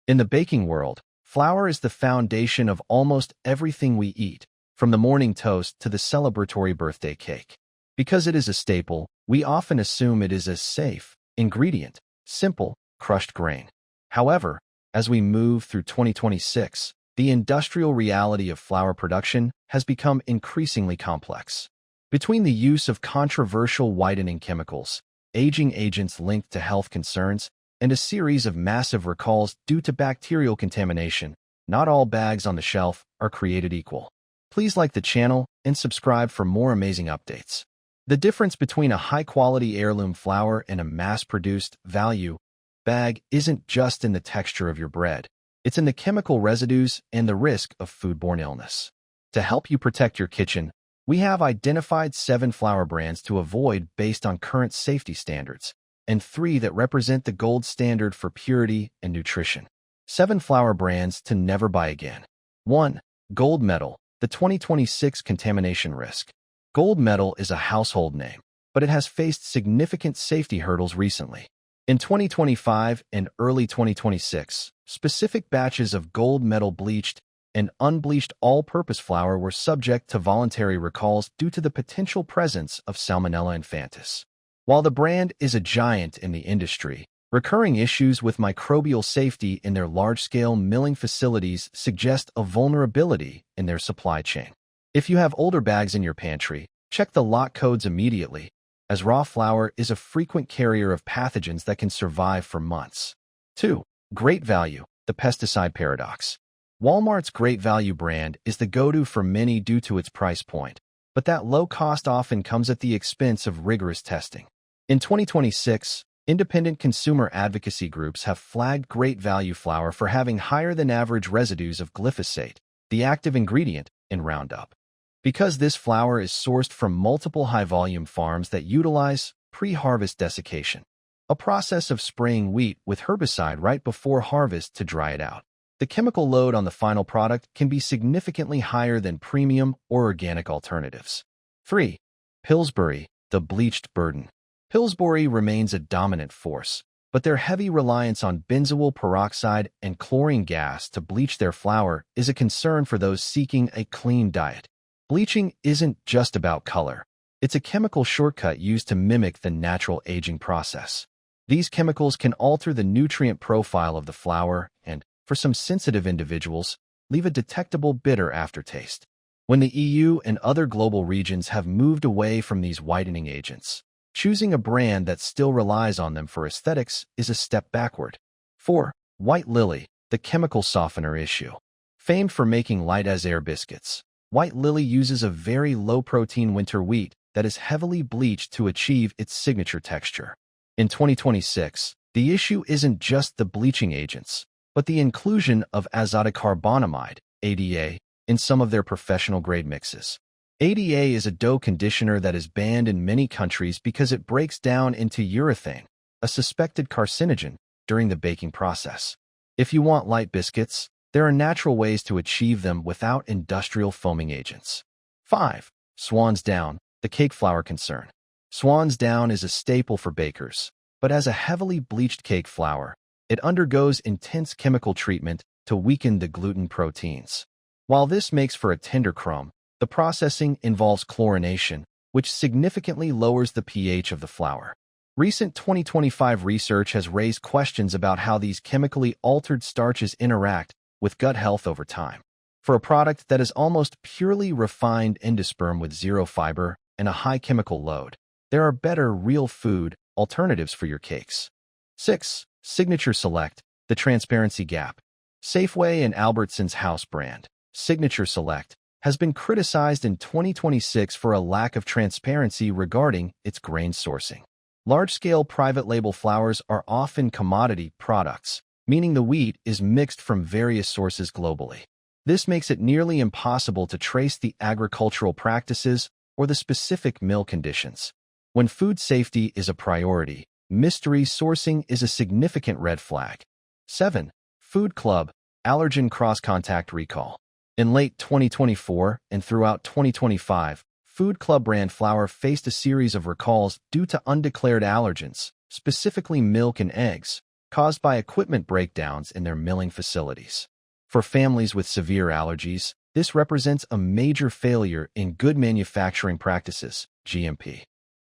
In the baking world, flour is the foundation of almost everything we eat, from the morning toast to the celebratory birthday cake. Because it is a staple, we often assume it is a safe ingredient, simple, crushed grain. However, as we move through 2026, the industrial reality of flour production has become increasingly complex. Between the use of controversial whitening chemicals, aging agents linked to health concerns, and a series of massive recalls due to bacterial contamination, not all bags on the shelf are created equal. Please like the channel and subscribe for more amazing updates. The difference between a high-quality heirloom flour and a mass-produced value bag isn't just in the texture of your bread. It's in the chemical residues and the risk of foodborne illness. To help you protect your kitchen, we have identified 7 flour brands to avoid based on current safety standards, and 3 that represent the gold standard for purity and nutrition. 7 flour brands to never buy again. 1. Gold Medal, the 2026 contamination risk. Gold Medal is a household name, but it has faced significant safety hurdles recently. In 2025 and early 2026, specific batches of Gold Medal bleached and unbleached all-purpose flour were subject to voluntary recalls due to the potential presence of Salmonella infantis. While the brand is a giant in the industry, recurring issues with microbial safety in their large-scale milling facilities suggest a vulnerability in their supply chain. If you have older bags in your pantry, check the lot codes immediately, as raw flour is a frequent carrier of pathogens that can survive for months. 2. Great Value, the pesticide paradox. Walmart's Great Value brand is the go-to for many due to its price point, but that low cost often comes at the expense of rigorous testing. In 2026, independent consumer advocacy groups have flagged Great Value flour for having higher-than-average residues of glyphosate, the active ingredient in Roundup. Because this flour is sourced from multiple high-volume farms that utilize pre-harvest desiccation, a process of spraying wheat with herbicide right before harvest to dry it out, the chemical load on the final product can be significantly higher than premium or organic alternatives. 3. Pillsbury, the bleached burden. Pillsbury remains a dominant force, but their heavy reliance on benzoyl peroxide and chlorine gas to bleach their flour is a concern for those seeking a clean diet. Bleaching isn't just about color. It's a chemical shortcut used to mimic the natural aging process. These chemicals can alter the nutrient profile of the flour and, for some sensitive individuals, leave a detectable bitter aftertaste. When the EU and other global regions have moved away from these whitening agents, choosing a brand that still relies on them for aesthetics is a step backward. 4. White Lily, the chemical softener issue. Famed for making light-as-air biscuits, White Lily uses a very low-protein winter wheat that is heavily bleached to achieve its signature texture. In 2026, the issue isn't just the bleaching agents, but the inclusion of azotocarbonamide, ADA, in some of their professional-grade mixes. ADA is a dough conditioner that is banned in many countries because it breaks down into urethane, a suspected carcinogen, during the baking process. If you want light biscuits, there are natural ways to achieve them without industrial foaming agents. 5. Swan's Down, the cake flour concern. Swan's Down is a staple for bakers, but as a heavily bleached cake flour, it undergoes intense chemical treatment to weaken the gluten proteins. While this makes for a tender crumb, the processing involves chlorination, which significantly lowers the pH of the flour. Recent 2025 research has raised questions about how these chemically altered starches interact with gut health over time. For a product that is almost purely refined endosperm with zero fiber and a high chemical load, there are better real food alternatives for your cakes. 6. Signature Select, the transparency gap. Safeway and Albertsons house brand, Signature Select, has been criticized in 2026 for a lack of transparency regarding its grain sourcing. Large-scale private label flours are often commodity products, meaning the wheat is mixed from various sources globally. This makes it nearly impossible to trace the agricultural practices or the specific mill conditions. When food safety is a priority, mystery sourcing is a significant red flag. 7. Food Club, allergen cross-contact recall. In late 2024 and throughout 2025, Food Club brand flour faced a series of recalls due to undeclared allergens, specifically milk and eggs, caused by equipment breakdowns in their milling facilities. For families with severe allergies, this represents a major failure in good manufacturing practices, GMP.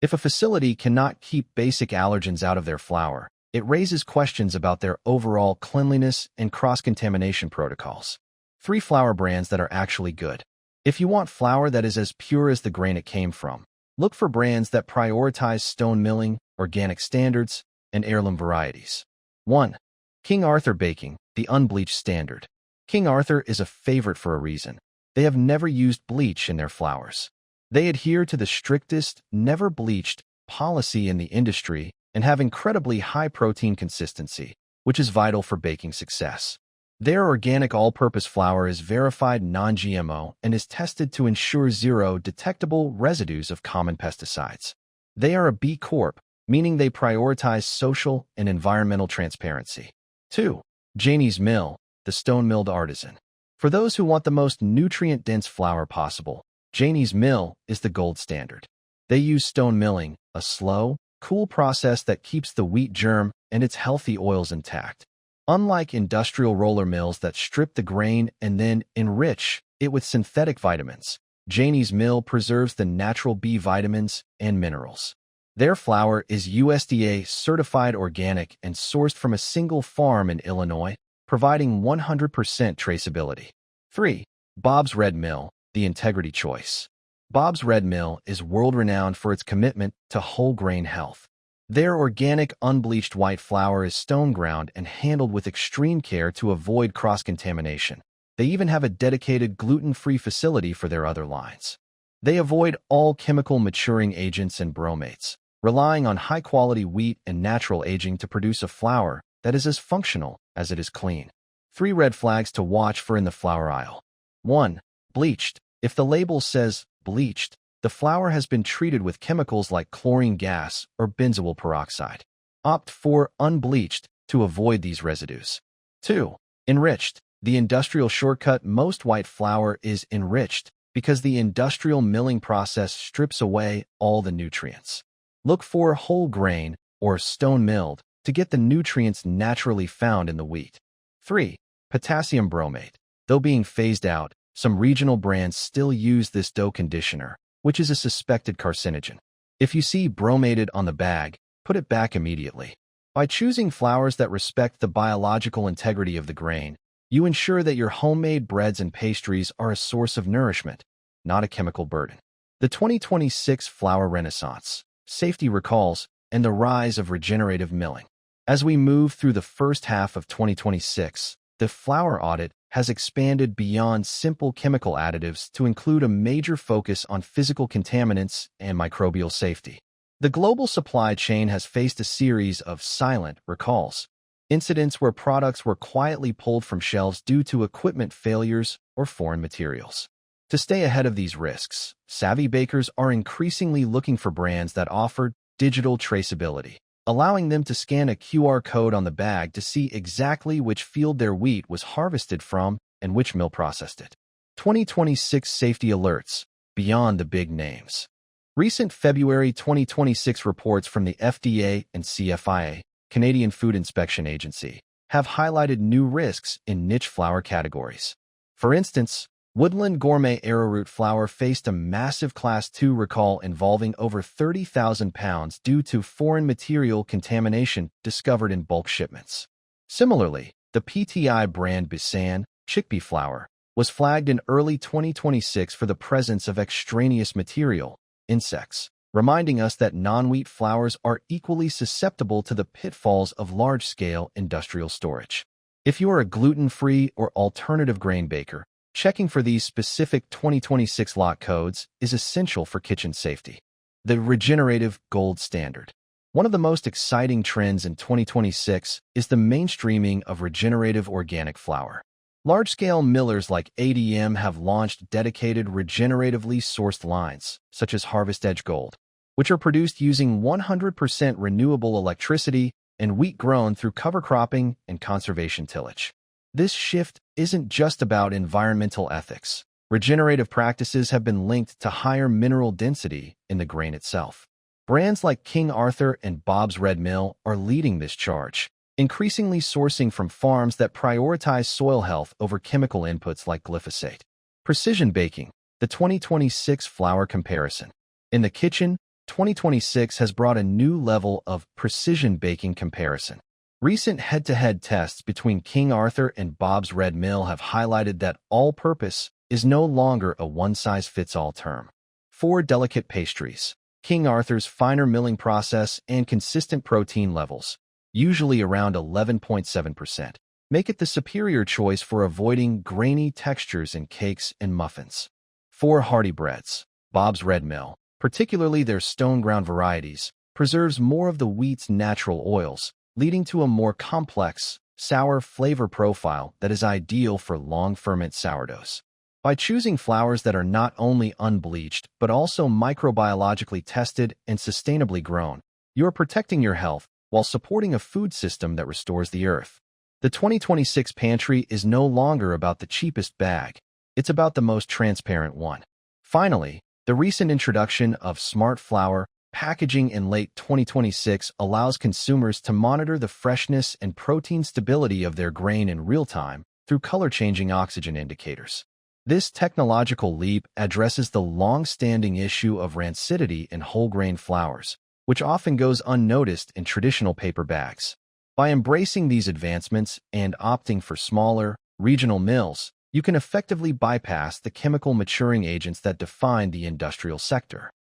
If a facility cannot keep basic allergens out of their flour, it raises questions about their overall cleanliness and cross-contamination protocols. 3 flour brands that are actually good. If you want flour that is as pure as the grain it came from, look for brands that prioritize stone milling, organic standards, and heirloom varieties. 1. King Arthur Baking, the unbleached standard. King Arthur is a favorite for a reason. They have never used bleach in their flours. They adhere to the strictest, never bleached policy in the industry and have incredibly high protein consistency, which is vital for baking success. Their organic all-purpose flour is verified non-GMO and is tested to ensure zero detectable residues of common pesticides. They are a B Corp, meaning they prioritize social and environmental transparency. 2. Janie's Mill, the stone-milled artisan. For those who want the most nutrient-dense flour possible, Janie's Mill is the gold standard. They use stone milling, a slow, cool process that keeps the wheat germ and its healthy oils intact. Unlike industrial roller mills that strip the grain and then enrich it with synthetic vitamins, Janie's Mill preserves the natural B vitamins and minerals. Their flour is USDA certified organic and sourced from a single farm in Illinois, providing 100% traceability. 3. Bob's Red Mill, the integrity choice. Bob's Red Mill is world-renowned for its commitment to whole-grain health. Their organic, unbleached white flour is stone-ground and handled with extreme care to avoid cross-contamination. They even have a dedicated gluten-free facility for their other lines. They avoid all chemical maturing agents and bromates, relying on high-quality wheat and natural aging to produce a flour that is as functional as it is clean. 3 red flags to watch for in the flour aisle. 1. Bleached. If the label says bleached, the flour has been treated with chemicals like chlorine gas or benzoyl peroxide. Opt for unbleached to avoid these residues. 2. Enriched. The industrial shortcut. Most white flour is enriched because the industrial milling process strips away all the nutrients. Look for whole grain or stone milled to get the nutrients naturally found in the wheat. 3. Potassium bromate. Though being phased out, some regional brands still use this dough conditioner, which is a suspected carcinogen. If you see bromated on the bag, put it back immediately. By choosing flours that respect the biological integrity of the grain, you ensure that your homemade breads and pastries are a source of nourishment, not a chemical burden. The 2026 Flour Renaissance, Safety Recalls, and the Rise of Regenerative Milling. As we move through the first half of 2026, the flour audit has expanded beyond simple chemical additives to include a major focus on physical contaminants and microbial safety. The global supply chain has faced a series of silent recalls, incidents where products were quietly pulled from shelves due to equipment failures or foreign materials. To stay ahead of these risks, savvy bakers are increasingly looking for brands that offer digital traceability, allowing them to scan a QR code on the bag to see exactly which field their wheat was harvested from and which mill processed it. 2026 Safety Alerts, beyond the big names. Recent February 2026 reports from the FDA and CFIA, Canadian Food Inspection Agency, have highlighted new risks in niche flour categories. For instance, Woodland Gourmet arrowroot flour faced a massive Class 2 recall involving over 30,000 pounds due to foreign material contamination discovered in bulk shipments. Similarly, the PTI brand Bisan chickpea flour was flagged in early 2026 for the presence of extraneous material, insects, reminding us that non-wheat flours are equally susceptible to the pitfalls of large-scale industrial storage. If you are a gluten-free or alternative grain baker, checking for these specific 2026 lot codes is essential for kitchen safety. The regenerative gold standard. One of the most exciting trends in 2026 is the mainstreaming of regenerative organic flour. Large-scale millers like ADM have launched dedicated regeneratively sourced lines, such as Harvest Edge Gold, which are produced using 100% renewable electricity and wheat grown through cover cropping and conservation tillage. This shift isn't just about environmental ethics. Regenerative practices have been linked to higher mineral density in the grain itself. Brands like King Arthur and Bob's Red Mill are leading this charge, increasingly sourcing from farms that prioritize soil health over chemical inputs like glyphosate. Precision baking, the 2026 flour comparison. In the kitchen, 2026 has brought a new level of precision baking comparison. Recent head-to-head tests between King Arthur and Bob's Red Mill have highlighted that all-purpose is no longer a one-size-fits-all term. For delicate pastries, King Arthur's finer milling process and consistent protein levels, usually around 11.7%, make it the superior choice for avoiding grainy textures in cakes and muffins. For hearty breads, Bob's Red Mill, particularly their stone-ground varieties, preserves more of the wheat's natural oils, leading to a more complex, sour flavor profile that is ideal for long-ferment sourdoughs. By choosing flours that are not only unbleached but also microbiologically tested and sustainably grown, you are protecting your health while supporting a food system that restores the earth. The 2026 pantry is no longer about the cheapest bag. It's about the most transparent one. Finally, the recent introduction of smart flour packaging in late 2026 allows consumers to monitor the freshness and protein stability of their grain in real time through color-changing oxygen indicators. This technological leap addresses the long-standing issue of rancidity in whole-grain flours, which often goes unnoticed in traditional paper bags. By embracing these advancements and opting for smaller, regional mills, you can effectively bypass the chemical maturing agents that define the industrial sector.